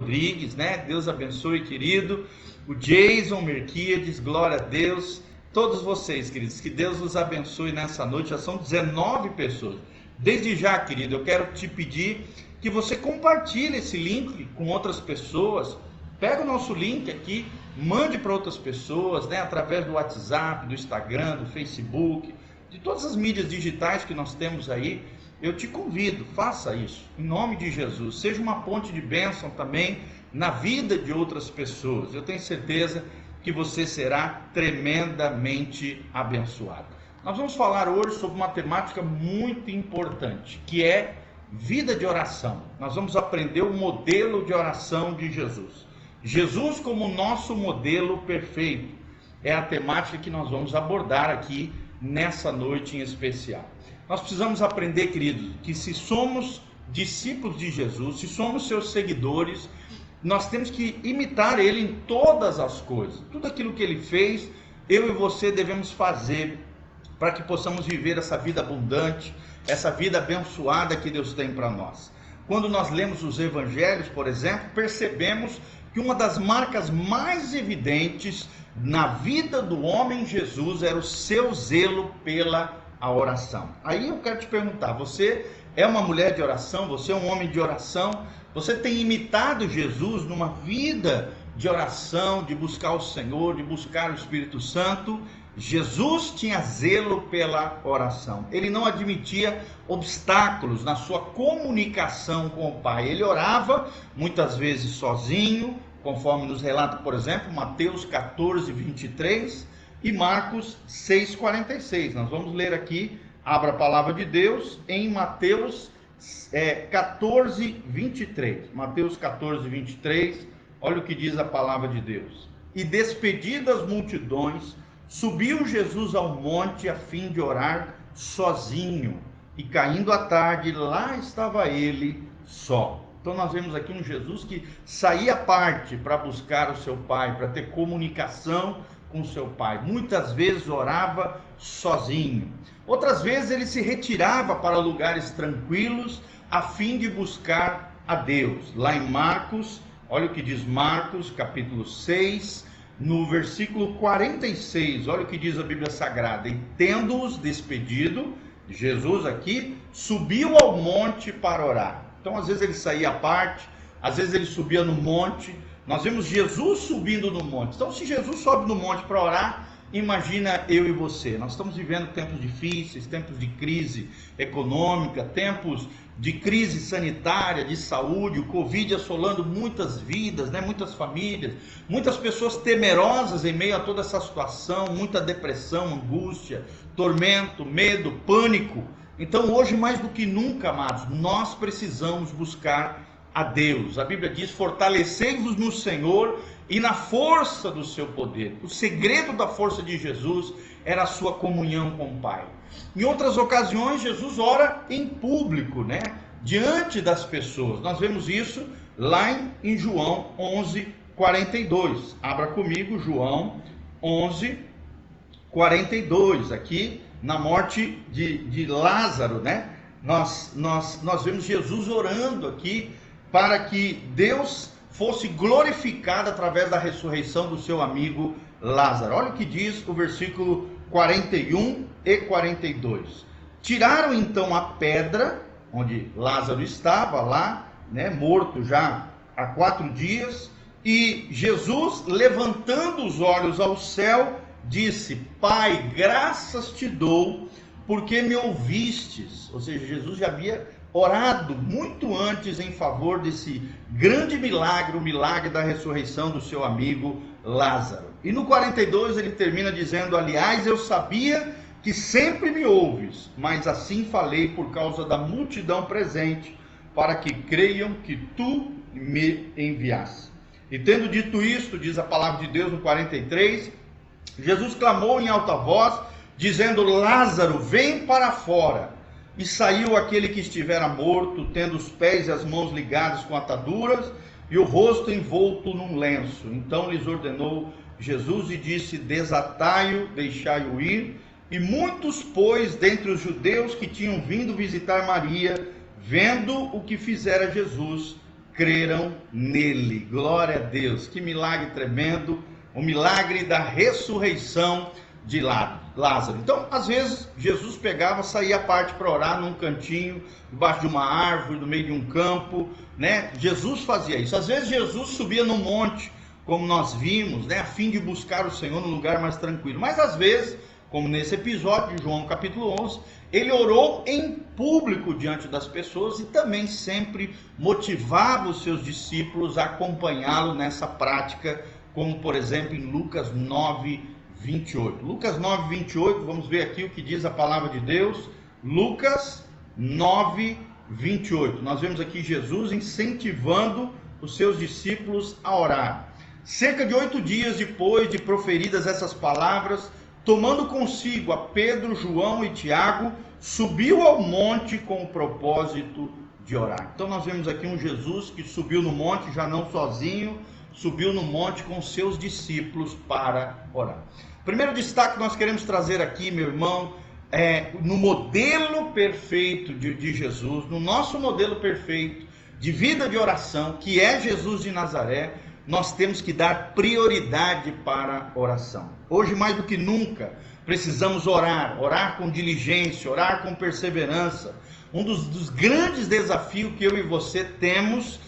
Rodrigues, né? Deus abençoe, querido. O Jason Merquiades, glória a Deus. Todos vocês, queridos, que Deus os abençoe nessa noite. Já são 19 pessoas. Desde já, querido, eu quero te pedir que você compartilhe esse link com outras pessoas. Pega o nosso link aqui, mande para outras pessoas, né? Através do WhatsApp, do Instagram, do Facebook, de todas as mídias digitais que nós temos aí. Eu te convido, faça isso, em nome de Jesus. Seja uma ponte de bênção também na vida de outras pessoas. Eu tenho certeza que você será tremendamente abençoado. Nós vamos falar hoje sobre uma temática muito importante, que é vida de oração. Nós vamos aprender o modelo de oração de Jesus. Jesus como nosso modelo perfeito. É a temática que nós vamos abordar aqui nessa noite em especial. Nós precisamos aprender, queridos, que se somos discípulos de Jesus, se somos seus seguidores, nós temos que imitar ele em todas as coisas. Tudo aquilo que ele fez, eu e você devemos fazer para que possamos viver essa vida abundante, essa vida abençoada que Deus tem para nós. Quando nós lemos os evangelhos, por exemplo, percebemos que uma das marcas mais evidentes na vida do homem Jesus era o seu zelo pela a oração. Aí eu quero te perguntar, você é uma mulher de oração? Você é um homem de oração? Você tem imitado Jesus numa vida de oração, de buscar o Senhor, de buscar o Espírito Santo? Jesus tinha zelo pela oração. Ele não admitia obstáculos na sua comunicação com o Pai. Ele orava muitas vezes sozinho, conforme nos relata, por exemplo, Mateus 14, 23 e Marcos 6, 46. Nós vamos ler aqui, abra a palavra de Deus em Mateus 14, 23. Mateus 14, 23, olha o que diz a palavra de Deus. E despedidas as multidões, subiu Jesus ao monte a fim de orar sozinho. E caindo a tarde, lá estava ele só. Então nós vemos aqui um Jesus que saía à parte para buscar o seu Pai, para ter comunicação com seu Pai. Muitas vezes orava sozinho. Outras vezes ele se retirava para lugares tranquilos a fim de buscar a Deus. Lá em Marcos, olha o que diz Marcos, capítulo 6, no versículo 46, olha o que diz a Bíblia Sagrada. E tendo-os despedido, Jesus aqui subiu ao monte para orar. Então às vezes ele saía à parte, às vezes ele subia no monte. Nós vemos Jesus subindo no monte. Então se Jesus sobe no monte para orar, imagina eu e você. Nós estamos vivendo tempos difíceis, tempos de crise econômica, tempos de crise sanitária, de saúde, o Covid assolando muitas vidas, né? Muitas famílias, muitas pessoas temerosas em meio a toda essa situação, muita depressão, angústia, tormento, medo, pânico. Então hoje mais do que nunca, amados, nós precisamos buscar a Deus. A Bíblia diz: fortalecei-vos no Senhor e na força do seu poder. O segredo da força de Jesus era a sua comunhão com o Pai. Em outras ocasiões, Jesus ora em público, né? Diante das pessoas. Nós vemos isso lá em João 11, 42. Abra comigo João 11, 42. Aqui na morte de Lázaro, né? Nós vemos Jesus orando aqui para que Deus fosse glorificado através da ressurreição do seu amigo Lázaro. Olha o que diz o versículo 41 e 42. Tiraram então a pedra onde Lázaro estava lá, né, morto já há 4 dias, e Jesus, levantando os olhos ao céu, disse: Pai, graças te dou, porque me ouvistes. Ou seja, Jesus já havia orado muito antes em favor desse grande milagre, o milagre da ressurreição do seu amigo Lázaro. E no 42 ele termina dizendo: aliás, eu sabia que sempre me ouves, mas assim falei por causa da multidão presente, para que creiam que tu me enviaste. E tendo dito isto, diz a palavra de Deus no 43, Jesus clamou em alta voz, dizendo: Lázaro, vem para fora. E saiu aquele que estivera morto, tendo os pés e as mãos ligados com ataduras, e o rosto envolto num lenço. Então lhes ordenou Jesus e disse: desatai-o, deixai-o ir. E muitos, pois, dentre os judeus que tinham vindo visitar Maria, vendo o que fizera Jesus, creram nele. Glória a Deus, que milagre tremendo, o milagre da ressurreição de Lázaro. Então, às vezes, Jesus pegava, saía à parte para orar num cantinho, debaixo de uma árvore, no meio de um campo, né? Jesus fazia isso. Às vezes, Jesus subia num monte, como nós vimos, né? A fim de buscar o Senhor num lugar mais tranquilo. Mas, às vezes, como nesse episódio de João capítulo 11, ele orou em público diante das pessoas e também sempre motivava os seus discípulos a acompanhá-lo nessa prática, como, por exemplo, em Lucas 9:28. Lucas 9:28, vamos ver aqui o que diz a palavra de Deus. Lucas 9:28. Nós vemos aqui Jesus incentivando os seus discípulos a orar. Cerca de 8 dias depois de proferidas essas palavras, tomando consigo a Pedro, João e Tiago, subiu ao monte com o propósito de orar. Então nós vemos aqui um Jesus que subiu no monte, já não sozinho, subiu no monte com seus discípulos para orar. Primeiro destaque que nós queremos trazer aqui, meu irmão, no modelo perfeito de Jesus, no nosso modelo perfeito de vida de oração, que é Jesus de Nazaré, nós temos que dar prioridade para a oração. Hoje, mais do que nunca, precisamos orar com diligência, orar com perseverança. Um dos grandes desafios que eu e você temos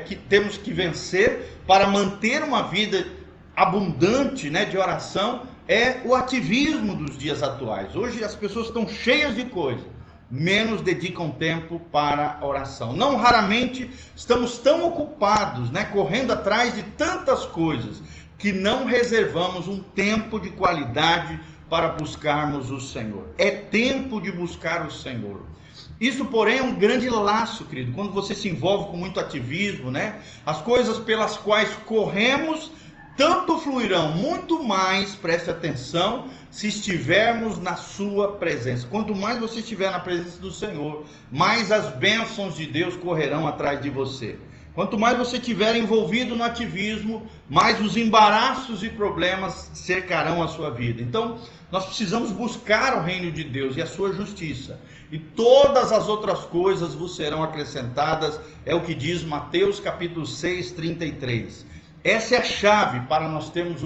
que temos que vencer para manter uma vida abundante, né, de oração, é o ativismo dos dias atuais. Hoje as pessoas estão cheias de coisa, menos dedicam tempo para a oração. Não raramente estamos tão ocupados, né, correndo atrás de tantas coisas, que não reservamos um tempo de qualidade para buscarmos o Senhor. É tempo de buscar o Senhor. Isso, porém, é um grande laço, querido, quando você se envolve com muito ativismo, né? As coisas pelas quais corremos tanto fluirão, muito mais, preste atenção, se estivermos na sua presença. Quanto mais você estiver na presença do Senhor, mais as bênçãos de Deus correrão atrás de você. Quanto mais você estiver envolvido no ativismo, mais os embaraços e problemas cercarão a sua vida. Então, nós precisamos buscar o reino de Deus e a sua justiça. E todas as outras coisas vos serão acrescentadas, é o que diz Mateus capítulo 6, 33. Essa é a chave para nós termos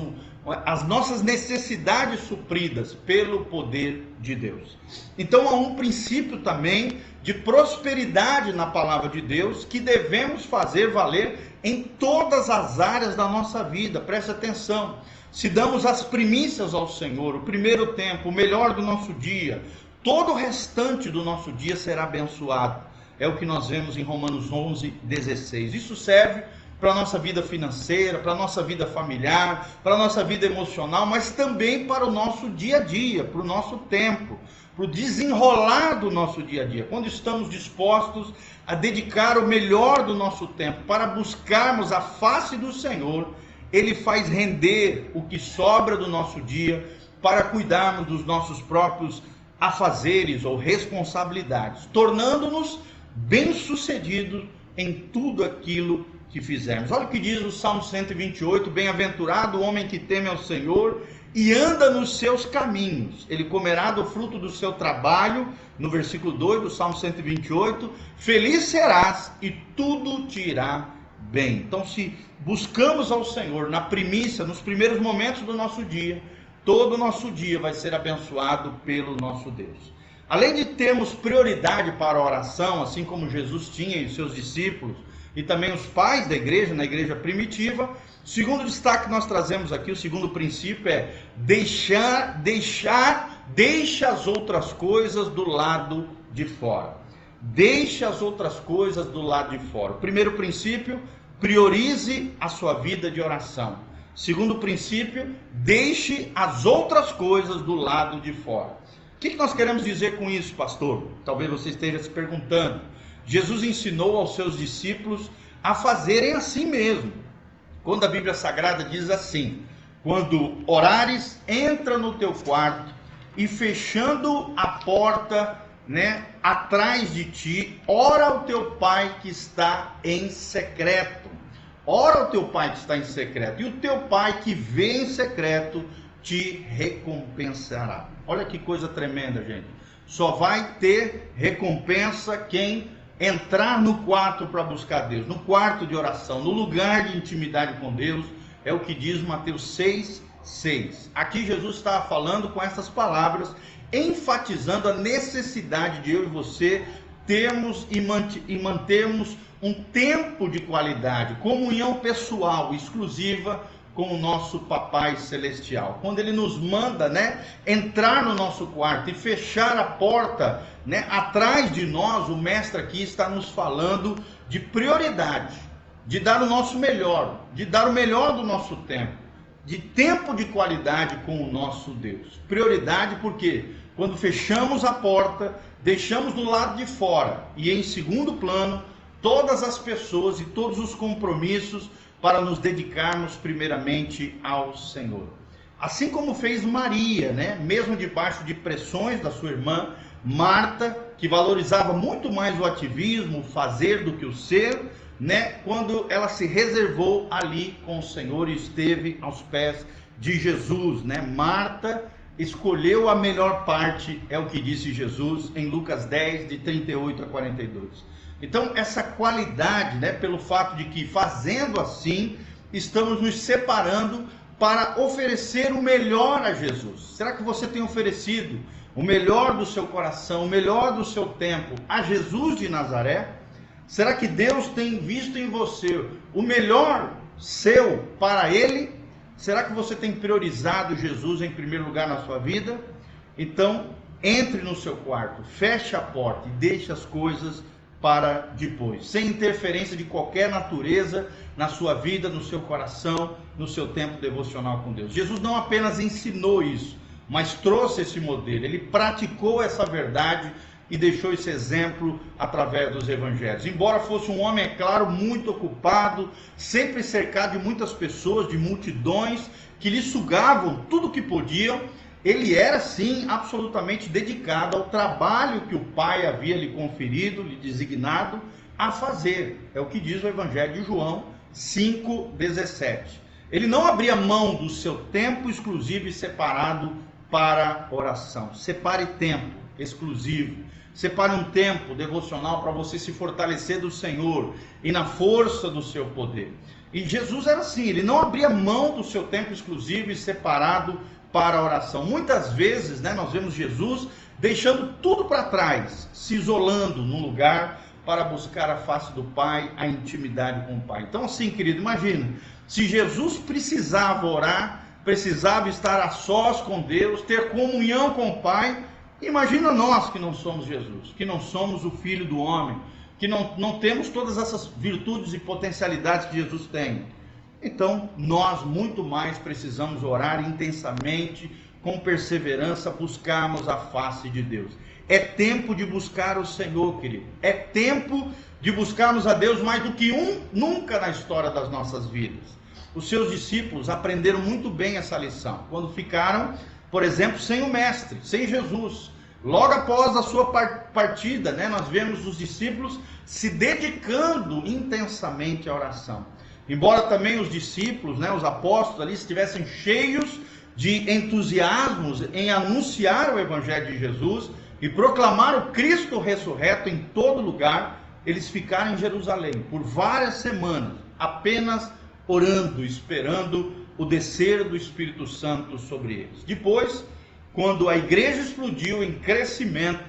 as nossas necessidades supridas pelo poder de Deus. Então há um princípio também de prosperidade na palavra de Deus que devemos fazer valer em todas as áreas da nossa vida. Preste atenção. Se damos as primícias ao Senhor, o primeiro tempo, o melhor do nosso dia, todo o restante do nosso dia será abençoado. É o que nós vemos em Romanos 11, 16. Isso serve para a nossa vida financeira, para a nossa vida familiar, para a nossa vida emocional, mas também para o nosso dia a dia, para o nosso tempo, para o desenrolar do nosso dia a dia. Quando estamos dispostos a dedicar o melhor do nosso tempo para buscarmos a face do Senhor, Ele faz render o que sobra do nosso dia para cuidarmos dos nossos próprios afazeres ou responsabilidades, tornando-nos bem-sucedidos em tudo aquilo que fizermos. Olha o que diz o Salmo 128, bem-aventurado o homem que teme ao Senhor e anda nos seus caminhos, ele comerá do fruto do seu trabalho, no versículo 2 do Salmo 128, feliz serás e tudo te irá bem. Então, se buscamos ao Senhor na primícia, nos primeiros momentos do nosso dia, todo o nosso dia vai ser abençoado pelo nosso Deus. Além de termos prioridade para a oração, assim como Jesus tinha e os seus discípulos, e também os pais da igreja, na igreja primitiva, o segundo destaque que nós trazemos aqui, o segundo princípio é deixa as outras coisas do lado de fora. Deixe as outras coisas do lado de fora. Primeiro princípio, priorize a sua vida de oração. Segundo princípio, deixe as outras coisas do lado de fora. O que nós queremos dizer com isso, pastor? Talvez você esteja se perguntando. Jesus ensinou aos seus discípulos a fazerem assim mesmo. Quando a Bíblia Sagrada diz assim: quando orares, entra no teu quarto e fechando a porta, né, atrás de ti, ora ao teu pai que está em secreto. Ora ao teu pai que está em secreto, e o teu pai que vê em secreto te recompensará. Olha que coisa tremenda, gente. Só vai ter recompensa quem entrar no quarto para buscar Deus, no quarto de oração, no lugar de intimidade com Deus, é o que diz Mateus 6:6. Aqui Jesus estava falando com essas palavras, enfatizando a necessidade de eu e você termos e mantermos um tempo de qualidade, comunhão pessoal, exclusiva com o nosso Papai Celestial. Quando Ele nos manda, entrar no nosso quarto e fechar a porta, atrás de nós, o Mestre aqui está nos falando de prioridade, de dar o nosso melhor, de dar o melhor do nosso tempo, de tempo de qualidade com o nosso Deus. Prioridade porque quando fechamos a porta, deixamos do lado de fora e em segundo plano todas as pessoas e todos os compromissos para nos dedicarmos primeiramente ao Senhor. Assim como fez Maria, mesmo debaixo de pressões da sua irmã Marta, que valorizava muito mais o ativismo, o fazer do que o ser, quando ela se reservou ali com o Senhor e esteve aos pés de Jesus, Marta escolheu a melhor parte, é o que disse Jesus em Lucas 10, de 38 a 42. Então, essa qualidade, pelo fato de que fazendo assim, estamos nos separando para oferecer o melhor a Jesus. Será que você tem oferecido o melhor do seu coração, o melhor do seu tempo a Jesus de Nazaré? Será que Deus tem visto em você o melhor seu para Ele? Será que você tem priorizado Jesus em primeiro lugar na sua vida? Então, entre no seu quarto, feche a porta e deixe as coisas para depois, sem interferência de qualquer natureza na sua vida, no seu coração, no seu tempo devocional com Deus. Jesus não apenas ensinou isso, mas trouxe esse modelo, Ele praticou essa verdade e deixou esse exemplo através dos evangelhos. Embora fosse um homem, é claro, muito ocupado, sempre cercado de muitas pessoas, de multidões que lhe sugavam tudo o que podiam, ele era sim absolutamente dedicado ao trabalho que o Pai havia lhe conferido, lhe designado a fazer. É o que diz o Evangelho de João 5,17. Ele não abria mão do seu tempo exclusivo e separado para oração. Separe tempo exclusivo. Separe um tempo devocional para você se fortalecer do Senhor e na força do seu poder. E Jesus era assim, ele não abria mão do seu tempo exclusivo e separado para a oração. Muitas vezes, nós vemos Jesus deixando tudo para trás, se isolando num lugar para buscar a face do Pai, a intimidade com o Pai. Então assim, querido, imagina, se Jesus precisava orar, precisava estar a sós com Deus, ter comunhão com o Pai, imagina nós que não somos Jesus, que não somos o Filho do Homem, que não temos todas essas virtudes e potencialidades que Jesus tem. Então, nós muito mais precisamos orar intensamente, com perseverança, buscarmos a face de Deus. É tempo de buscar o Senhor, querido. É tempo de buscarmos a Deus mais do que nunca na história das nossas vidas. Os seus discípulos aprenderam muito bem essa lição, quando ficaram, por exemplo, sem o Mestre, sem Jesus. Logo após a sua partida, nós vemos os discípulos se dedicando intensamente à oração. Embora também os discípulos, os apóstolos ali estivessem cheios de entusiasmos em anunciar o Evangelho de Jesus e proclamar o Cristo ressurreto em todo lugar, eles ficaram em Jerusalém por várias semanas, apenas orando, esperando o descer do Espírito Santo sobre eles. Depois, quando a igreja explodiu em crescimento,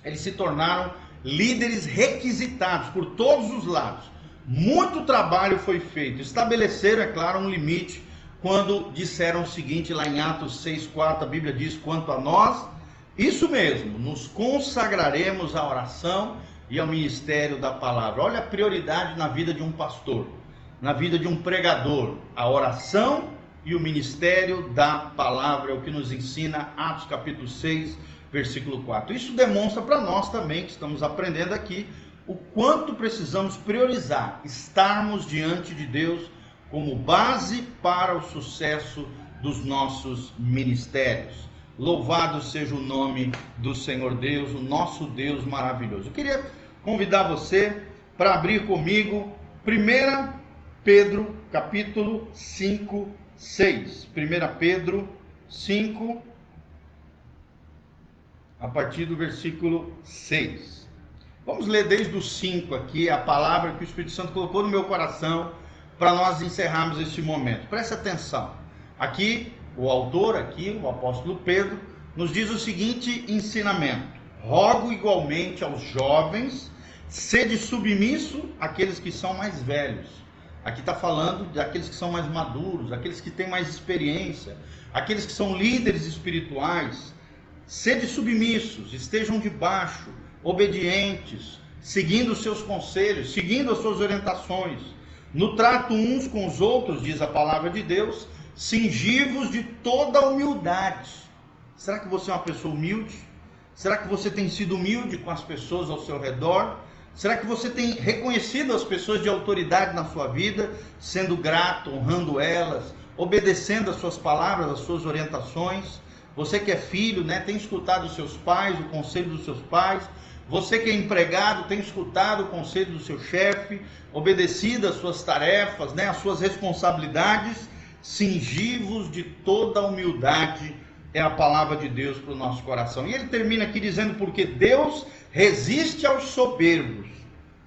eles se tornaram líderes requisitados por todos os lados. Muito trabalho foi feito. Estabeleceram, é claro, um limite quando disseram o seguinte, lá em Atos 6,4, a Bíblia diz, quanto a nós, isso mesmo, nos consagraremos à oração e ao ministério da palavra. Olha a prioridade na vida de um pastor, na vida de um pregador, a oração e o ministério da palavra, é o que nos ensina Atos capítulo 6, versículo 4. Isso demonstra para nós também, que estamos aprendendo aqui, o quanto precisamos priorizar, estarmos diante de Deus como base para o sucesso dos nossos ministérios. Louvado seja o nome do Senhor Deus, o nosso Deus maravilhoso. Eu queria convidar você para abrir comigo 1 Pedro capítulo 5, 6. 1 Pedro 5, a partir do versículo 6. Vamos ler desde o 5 aqui, a palavra que o Espírito Santo colocou no meu coração para nós encerrarmos este momento. Preste atenção. Aqui, o autor, aqui, o apóstolo Pedro, nos diz o seguinte ensinamento: rogo igualmente aos jovens, sede submisso àqueles que são mais velhos. Aqui está falando daqueles que são mais maduros, aqueles que têm mais experiência, aqueles que são líderes espirituais. Sede submissos, estejam debaixo, obedientes, seguindo os seus conselhos, seguindo as suas orientações. No trato uns com os outros, diz a palavra de Deus, cingivos de toda a humildade. Será que você é uma pessoa humilde? Será que você tem sido humilde com as pessoas ao seu redor? Será que você tem reconhecido as pessoas de autoridade na sua vida, sendo grato, honrando elas, obedecendo as suas palavras, as suas orientações? Você que é filho, né, tem escutado os seus pais, o conselho dos seus pais. Você que é empregado, tem escutado o conselho do seu chefe, obedecido às suas tarefas, né, às suas responsabilidades. Cingivos de toda a humildade é a palavra de Deus para o nosso coração. E ele termina aqui dizendo: porque Deus resiste aos soberbos,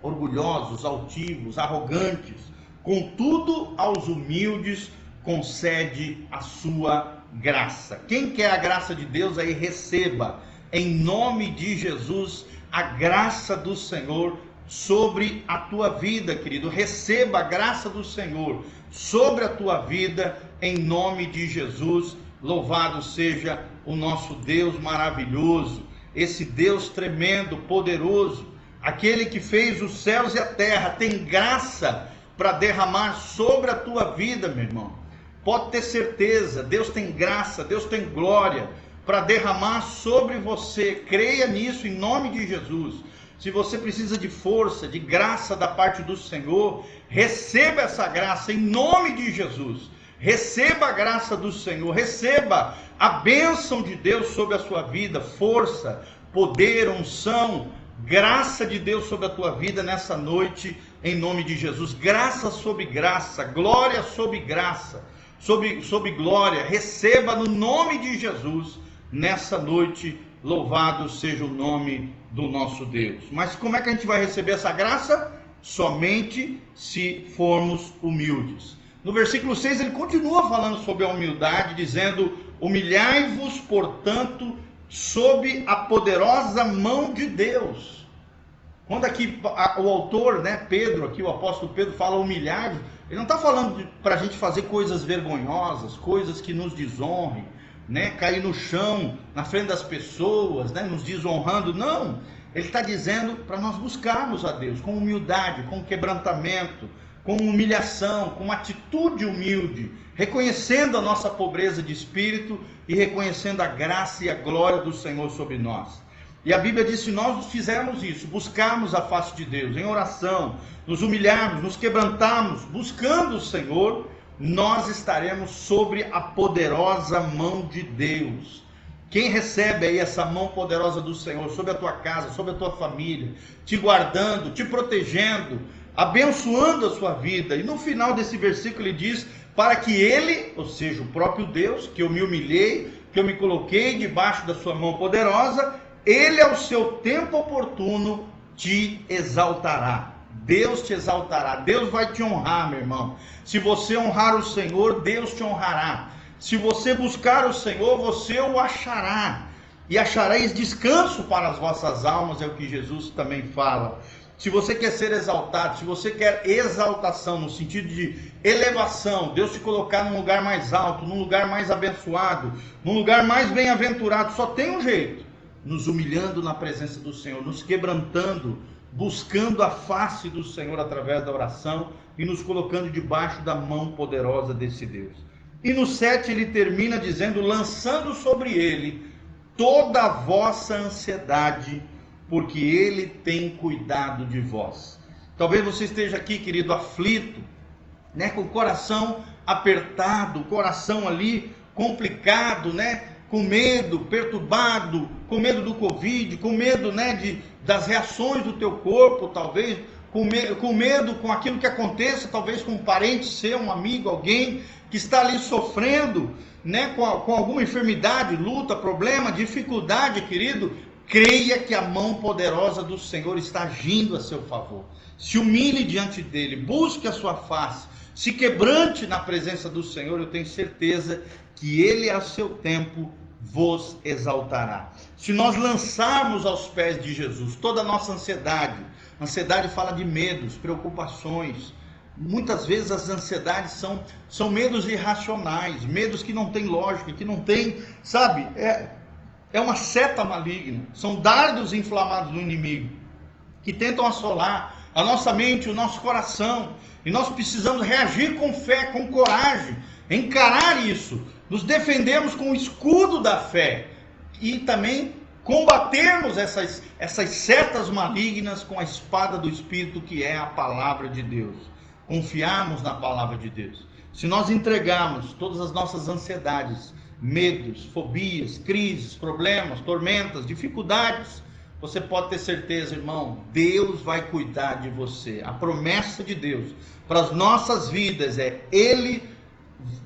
orgulhosos, altivos, arrogantes, contudo aos humildes concede a sua graça. Quem quer a graça de Deus aí, receba em nome de Jesus a graça do Senhor sobre a tua vida, querido. Receba a graça do Senhor sobre a tua vida em nome de Jesus. Louvado seja o nosso Deus maravilhoso, esse Deus tremendo, poderoso, aquele que fez os céus e a terra, tem graça para derramar sobre a tua vida, meu irmão. Pode ter certeza, Deus tem graça, Deus tem glória para derramar sobre você. Creia nisso em nome de Jesus. Se você precisa de força, de graça da parte do Senhor, receba essa graça em nome de Jesus. Receba a graça do Senhor, receba a bênção de Deus sobre a sua vida, força, poder, unção, graça de Deus sobre a tua vida nessa noite, em nome de Jesus. Graça sobre graça, glória sobre graça, sobre glória, receba no nome de Jesus nessa noite. Louvado seja o nome do nosso Deus. Mas como é que a gente vai receber essa graça? Somente se formos humildes. No versículo 6 ele continua falando sobre a humildade, dizendo: humilhai-vos, portanto, sob a poderosa mão de Deus. Quando aqui o autor, né, Pedro, aqui o apóstolo Pedro fala humilhai-vos, ele não está falando para a gente fazer coisas vergonhosas, coisas que nos desonrem, né, cair no chão, na frente das pessoas, né, nos desonrando. Não, ele está dizendo para nós buscarmos a Deus com humildade, com quebrantamento, com humilhação, com uma atitude humilde, reconhecendo a nossa pobreza de espírito e reconhecendo a graça e a glória do Senhor sobre nós. E a Bíblia diz: se nós fizermos isso, buscarmos a face de Deus em oração, nos humilharmos, nos quebrantarmos, buscando o Senhor, nós estaremos sobre a poderosa mão de Deus. Quem recebe aí essa mão poderosa do Senhor sobre a tua casa, sobre a tua família, te guardando, te protegendo, abençoando a sua vida. E no final desse versículo ele diz: para que ele, ou seja, o próprio Deus, que eu me humilhei, que eu me coloquei debaixo da sua mão poderosa, ele ao seu tempo oportuno te exaltará. Deus te exaltará, Deus vai te honrar, meu irmão. Se você honrar o Senhor, Deus te honrará. Se você buscar o Senhor, você o achará. E achareis descanso para as vossas almas, é o que Jesus também fala. Se você quer ser exaltado, se você quer exaltação no sentido de elevação, Deus te colocar num lugar mais alto, num lugar mais abençoado, num lugar mais bem-aventurado, só tem um jeito: nos humilhando na presença do Senhor, nos quebrantando, buscando a face do Senhor através da oração e nos colocando debaixo da mão poderosa desse Deus. E no 7 ele termina dizendo: lançando sobre ele toda a vossa ansiedade, porque ele tem cuidado de vós. Talvez você esteja aqui, querido, aflito, né, com o coração apertado, o coração ali complicado, né, com medo, perturbado, com medo do Covid, com medo, né, das reações do teu corpo, talvez, com medo com aquilo que aconteça, talvez com um parente seu, um amigo, alguém que está ali sofrendo, né, com alguma enfermidade, luta, problema, dificuldade, querido. creia que a mão poderosa do Senhor está agindo a seu favor. Se humilhe diante dele, busque a sua face, se quebrante na presença do Senhor. Eu tenho certeza que ele a seu tempo vos exaltará. Se nós lançarmos aos pés de Jesus toda a nossa ansiedade fala de medos, preocupações. Muitas vezes as ansiedades são medos irracionais, medos que não têm lógica, que não têm, sabe, é uma seta maligna, são dardos inflamados do inimigo, que tentam assolar a nossa mente, o nosso coração, e nós precisamos reagir com fé, com coragem, encarar isso, nos defendermos com o escudo da fé, e também combatermos essas setas malignas com a espada do Espírito, que é a palavra de Deus. Confiarmos na palavra de Deus. Se nós entregarmos todas as nossas ansiedades, medos, fobias, crises, problemas, tormentas, dificuldades, você pode ter certeza, irmão, Deus vai cuidar de você. A promessa de Deus para as nossas vidas é: Ele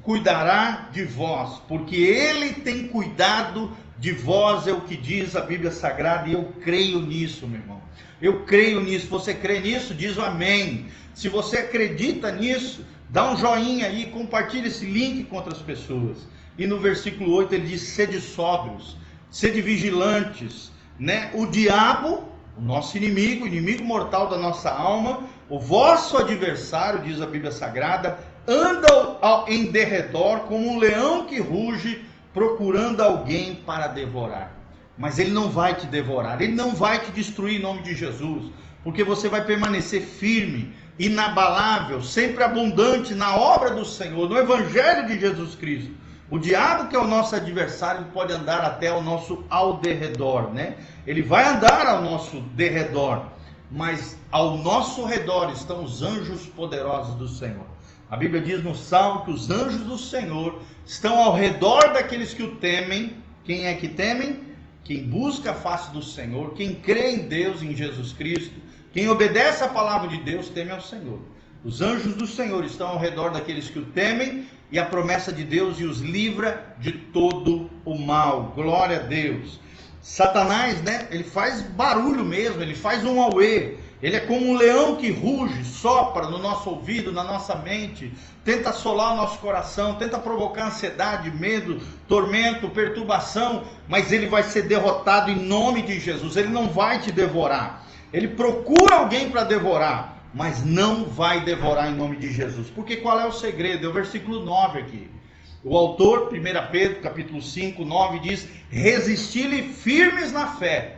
cuidará de vós, porque Ele tem cuidado de vós, é o que diz a Bíblia Sagrada, e eu creio nisso, meu irmão. Eu creio nisso. Você crê nisso? Diz o amém. Se você acredita nisso, dá um joinha aí, compartilha esse link com outras pessoas. E no versículo 8 ele diz: sede sóbrios, sede vigilantes, né? O diabo, o nosso inimigo, o inimigo mortal da nossa alma, o vosso adversário, diz a Bíblia Sagrada, anda em derredor como um leão que ruge, procurando alguém para devorar. Mas ele não vai te devorar, ele não vai te destruir em nome de Jesus, porque você vai permanecer firme, inabalável, sempre abundante na obra do Senhor, no Evangelho de Jesus Cristo. O diabo, que é o nosso adversário, pode andar até ao nosso derredor, né? Ele vai andar ao nosso derredor, mas ao nosso redor estão os anjos poderosos do Senhor. A Bíblia diz no Salmo que os anjos do Senhor estão ao redor daqueles que o temem. Quem é que temem? Quem busca a face do Senhor, quem crê em Deus, em Jesus Cristo, quem obedece a palavra de Deus, teme ao Senhor. Os anjos do Senhor estão ao redor daqueles que o temem, e a promessa de Deus e os livra de todo o mal. Glória a Deus. Satanás, né? Ele faz barulho mesmo, ele faz um auê. Ele é como um leão que ruge, sopra no nosso ouvido, na nossa mente, tenta assolar o nosso coração, tenta provocar ansiedade, medo, tormento, perturbação, mas ele vai ser derrotado em nome de Jesus. Ele não vai te devorar. Ele procura alguém para devorar, mas não vai devorar em nome de Jesus. Porque qual é o segredo? É o versículo 9 aqui. O autor, 1 Pedro, capítulo 5, 9, diz: resisti-lhe firmes na fé.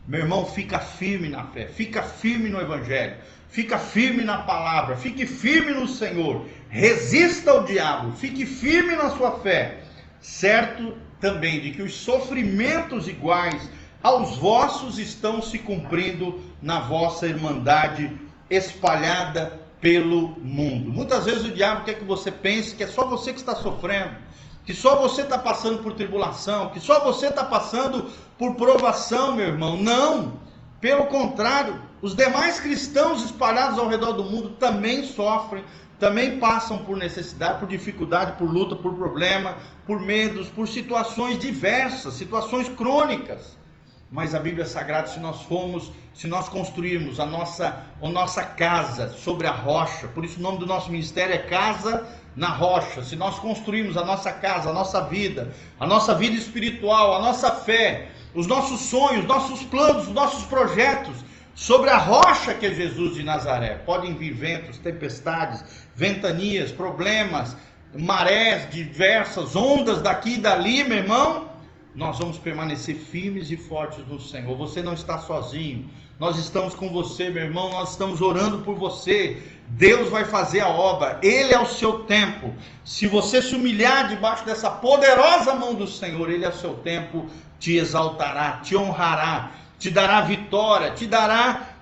Meu irmão, fica firme na fé, fica firme no Evangelho, fica firme na palavra, fique firme no Senhor, resista ao diabo, fique firme na sua fé, certo também de que os sofrimentos iguais aos vossos estão se cumprindo na vossa irmandade espalhada pelo mundo. Muitas vezes o diabo quer que você pense que é só você que está sofrendo, que só você está passando por tribulação, que só você está passando por provação, meu irmão. Não, pelo contrário, os demais cristãos espalhados ao redor do mundo também sofrem, também passam por necessidade, por dificuldade, por luta, por problema, por medos, por situações diversas, situações crônicas. Mas a Bíblia Sagrada, se nós construirmos a nossa casa sobre a rocha, por isso o nome do nosso ministério é Casa na Rocha. Se nós construirmos a nossa casa, a nossa vida espiritual, a nossa fé, os nossos sonhos, nossos planos, os nossos projetos, sobre a rocha que é Jesus de Nazaré, podem vir ventos, tempestades, ventanias, problemas, marés diversas, ondas daqui e dali, meu irmão, nós vamos permanecer firmes e fortes no Senhor. Você não está sozinho, nós estamos com você, meu irmão, nós estamos orando por você. Deus vai fazer a obra, Ele é o seu tempo. Se você se humilhar debaixo dessa poderosa mão do Senhor, Ele é o seu tempo, te exaltará, te honrará, te dará vitória, te dará,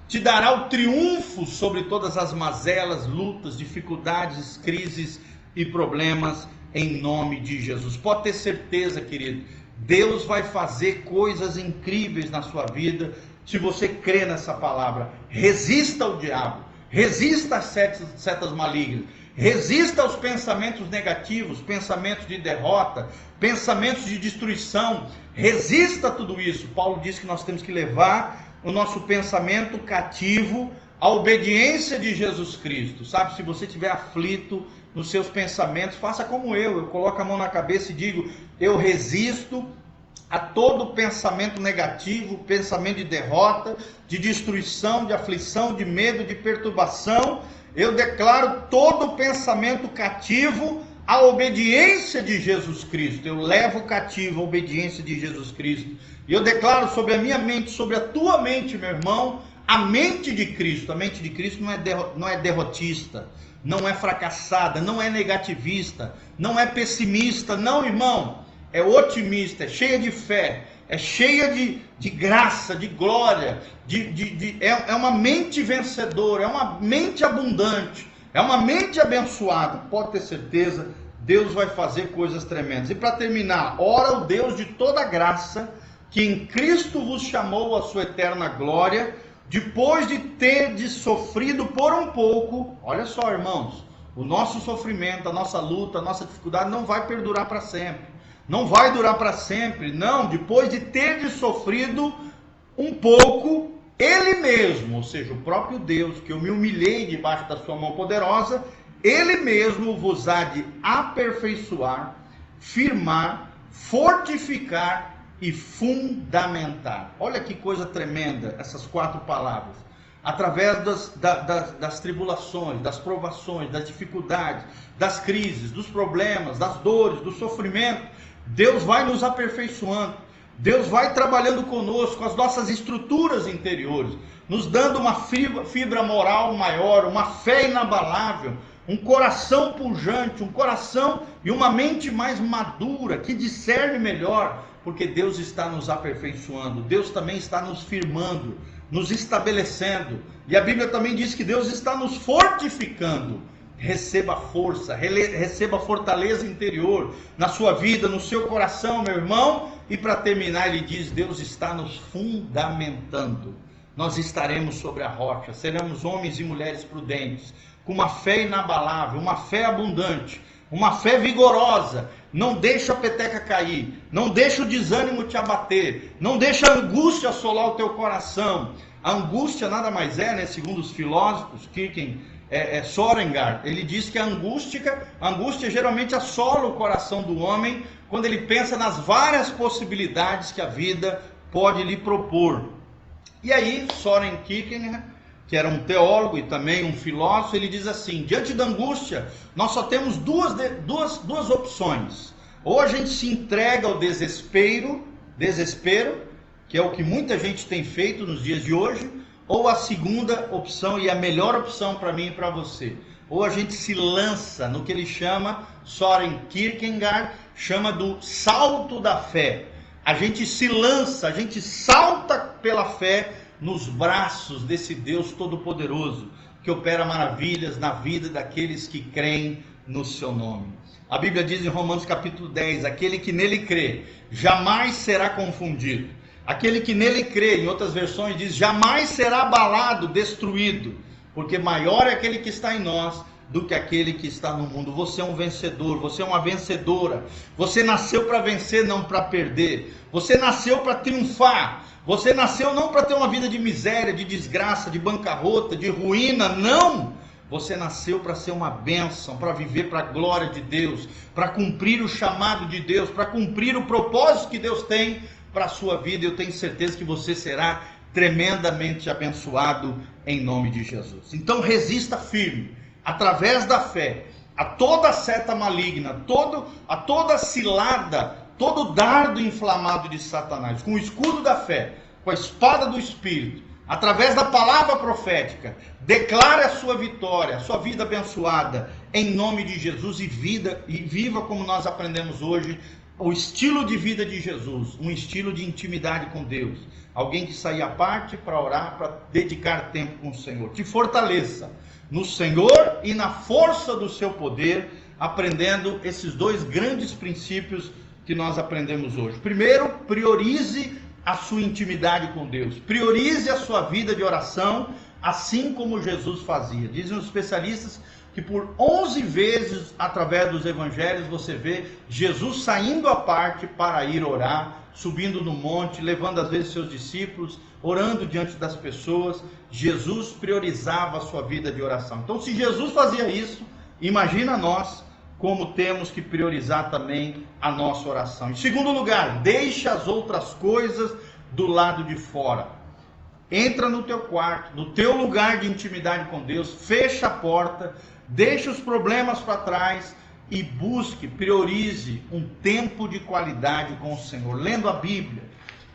te dará o triunfo sobre todas as mazelas, lutas, dificuldades, crises e problemas, em nome de Jesus. Pode ter certeza, querido, Deus vai fazer coisas incríveis na sua vida, se você crê nessa palavra. Resista ao diabo, resista às setas malignas, Resista aos pensamentos negativos, pensamentos de derrota, pensamentos de destruição. Resista a tudo isso. Paulo diz que nós temos que levar o nosso pensamento cativo à obediência de Jesus Cristo. Sabe, se você estiver aflito nos seus pensamentos, faça como eu coloco a mão na cabeça e digo: eu resisto a todo pensamento negativo, pensamento de derrota, de destruição, de aflição, de medo, de perturbação. Eu declaro todo pensamento cativo à obediência de Jesus Cristo. Eu levo cativo a obediência de Jesus Cristo. E eu declaro sobre a minha mente, sobre a tua mente, meu irmão, a mente de Cristo. A mente de Cristo não é derrotista, não é fracassada, não é negativista, não é pessimista, não, irmão. É otimista, é cheia de fé, é cheia de graça, de glória, é uma mente vencedora, é uma mente abundante, é uma mente abençoada. Pode ter certeza, Deus vai fazer coisas tremendas. E para terminar, ora o Deus de toda graça, que em Cristo vos chamou à sua eterna glória, depois de terdes sofrido por um pouco. Olha só, irmãos, o nosso sofrimento, a nossa luta, a nossa dificuldade não vai perdurar para sempre. Não vai durar para sempre, não. Depois de terdes sofrido um pouco, Ele mesmo, ou seja, o próprio Deus, que eu me humilhei debaixo da sua mão poderosa, Ele mesmo vos há de aperfeiçoar, firmar, fortificar e fundamentar. Olha que coisa tremenda essas 4 palavras. Através das tribulações, das provações, das dificuldades, das crises, dos problemas, das dores, do sofrimento, Deus vai nos aperfeiçoando. Deus vai trabalhando conosco, as nossas estruturas interiores, nos dando uma fibra moral maior, uma fé inabalável, um coração pujante, um coração e uma mente mais madura, que discerne melhor, porque Deus está nos aperfeiçoando. Deus também está nos firmando, nos estabelecendo. E a Bíblia também diz que Deus está nos fortificando. Receba força, receba fortaleza interior na sua vida, no seu coração, meu irmão. E para terminar, ele diz: Deus está nos fundamentando. Nós estaremos sobre a rocha, seremos homens e mulheres prudentes, com uma fé inabalável, uma fé abundante, uma fé vigorosa. Não deixa a peteca cair, não deixa o desânimo te abater, não deixa a angústia assolar o teu coração. A angústia nada mais é, né, segundo os filósofos, Sörengard, ele diz que a angústia geralmente assola o coração do homem quando ele pensa nas várias possibilidades que a vida pode lhe propor. E aí, Søren Kierkegaard, que era um teólogo e também um filósofo, ele diz assim: diante da angústia, nós só temos duas opções. Ou a gente se entrega ao desespero, que é o que muita gente tem feito nos dias de hoje, ou a segunda opção, e a melhor opção para mim e para você, ou a gente se lança no que ele chama, Søren Kierkegaard chama do salto da fé. A gente se lança, a gente salta pela fé nos braços desse Deus Todo-Poderoso, que opera maravilhas na vida daqueles que creem no seu nome. A Bíblia diz em Romanos capítulo 10, aquele que nele crê, jamais será confundido. Aquele que nele crê, em outras versões diz, jamais será abalado, destruído, porque maior é aquele que está em nós do que aquele que está no mundo. Você é um vencedor, você é uma vencedora. Você nasceu para vencer, não para perder. Você nasceu para triunfar. Você nasceu não para ter uma vida de miséria, de desgraça, de bancarrota, de ruína, não. Você nasceu para ser uma bênção, para viver para a glória de Deus, para cumprir o chamado de Deus, para cumprir o propósito que Deus tem para a sua vida. Eu tenho certeza que você será tremendamente abençoado em nome de Jesus. Então resista firme, através da fé, a toda seta maligna, a toda cilada, todo dardo inflamado de Satanás, com o escudo da fé, com a espada do Espírito, através da palavra profética, declare a sua vitória, a sua vida abençoada, em nome de Jesus, e viva como nós aprendemos hoje, o estilo de vida de Jesus, um estilo de intimidade com Deus, alguém que saia à parte para orar, para dedicar tempo com o Senhor. Te fortaleça no Senhor e na força do seu poder, aprendendo esses 2 grandes princípios que nós aprendemos hoje. Primeiro, priorize a sua intimidade com Deus, priorize a sua vida de oração, assim como Jesus fazia. Dizem os especialistas que por 11 vezes, através dos evangelhos, você vê Jesus saindo à parte para ir orar, subindo no monte, levando às vezes seus discípulos, orando diante das pessoas. Jesus priorizava a sua vida de oração. Então, se Jesus fazia isso, imagina nós como temos que priorizar também a nossa oração. Em segundo lugar, deixa as outras coisas do lado de fora. Entra no teu quarto, no teu lugar de intimidade com Deus, fecha a porta, deixa os problemas para trás e busque, priorize um tempo de qualidade com o Senhor, lendo a Bíblia,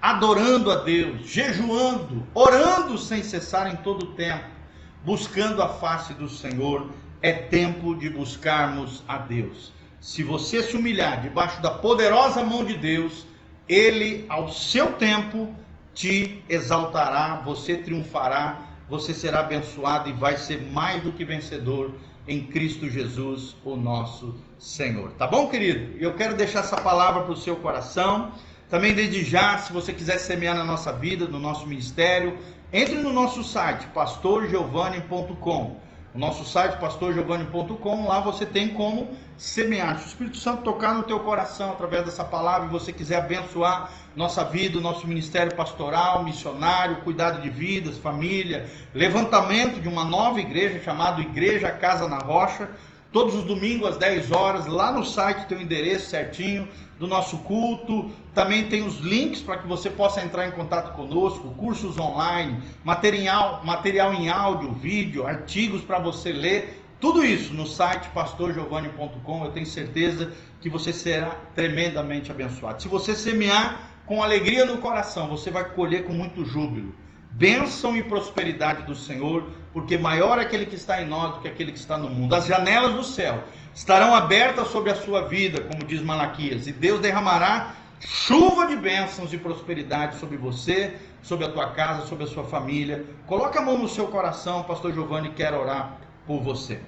adorando a Deus, jejuando, orando sem cessar em todo o tempo, buscando a face do Senhor. É tempo de buscarmos a Deus. Se você se humilhar debaixo da poderosa mão de Deus, Ele, ao seu tempo, te exaltará, você triunfará, você será abençoado e vai ser mais do que vencedor em Cristo Jesus, o nosso Senhor. Tá bom, querido? Eu quero deixar essa palavra para o seu coração. Também, desde já, se você quiser semear na nossa vida, no nosso ministério, entre no nosso site, pastorgiovanni.com. O nosso site, pastorgiovanni.com, lá você tem como semear. Se o Espírito Santo tocar no teu coração através dessa palavra e você quiser abençoar nossa vida, o nosso ministério pastoral, missionário, cuidado de vidas, família, levantamento de uma nova igreja chamada Igreja Casa na Rocha, todos os domingos às 10 horas, lá no site tem o endereço certinho do nosso culto. Também tem os links para que você possa entrar em contato conosco, cursos online, material em áudio, vídeo, artigos para você ler, tudo isso no site pastorgiovanni.com. Eu tenho certeza que você será tremendamente abençoado. Se você semear com alegria no coração, você vai colher com muito júbilo, bênção e prosperidade do Senhor, porque maior é aquele que está em nós do que aquele que está no mundo. As janelas do céu estarão abertas sobre a sua vida, como diz Malaquias, e Deus derramará chuva de bênçãos e prosperidade sobre você, sobre a tua casa, sobre a sua família. Coloca a mão no seu coração, pastor Giovanni quer orar por você.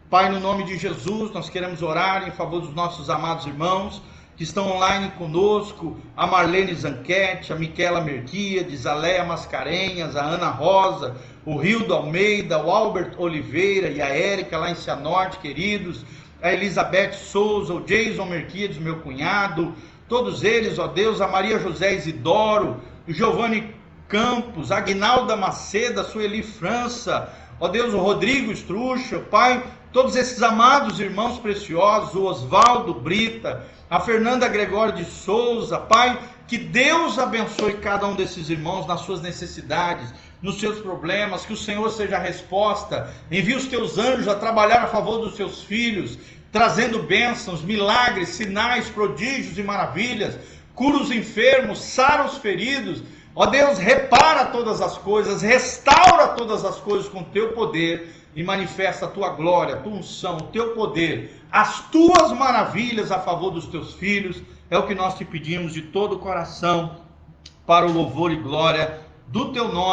Pai, no nome de Jesus, nós queremos orar em favor dos nossos amados irmãos que estão online conosco, a Marlene Zanquete, a Miquela Merquiades, a Leia Mascarenhas, a Ana Rosa, o Rildo Almeida, o Albert Oliveira e a Érica lá em Cianorte, queridos, a Elizabeth Souza, o Jason Merquiades, meu cunhado, todos eles, ó Deus, a Maria José Isidoro, o Giovanni Campos, a Aguinalda Maceda, a Sueli França, ó Deus, o Rodrigo Estrucha, Pai, todos esses amados irmãos preciosos, o Oswaldo Brita, a Fernanda Gregório de Souza, Pai, que Deus abençoe cada um desses irmãos nas suas necessidades, nos seus problemas, que o Senhor seja a resposta. Envie os teus anjos a trabalhar a favor dos seus filhos, trazendo bênçãos, milagres, sinais, prodígios e maravilhas. Cura os enfermos, sara os feridos. Ó Deus, repara todas as coisas, restaura todas as coisas com teu poder e manifesta a tua glória, a tua unção, o teu poder, as tuas maravilhas a favor dos teus filhos. É o que nós te pedimos de todo o coração, para o louvor e glória do teu nome.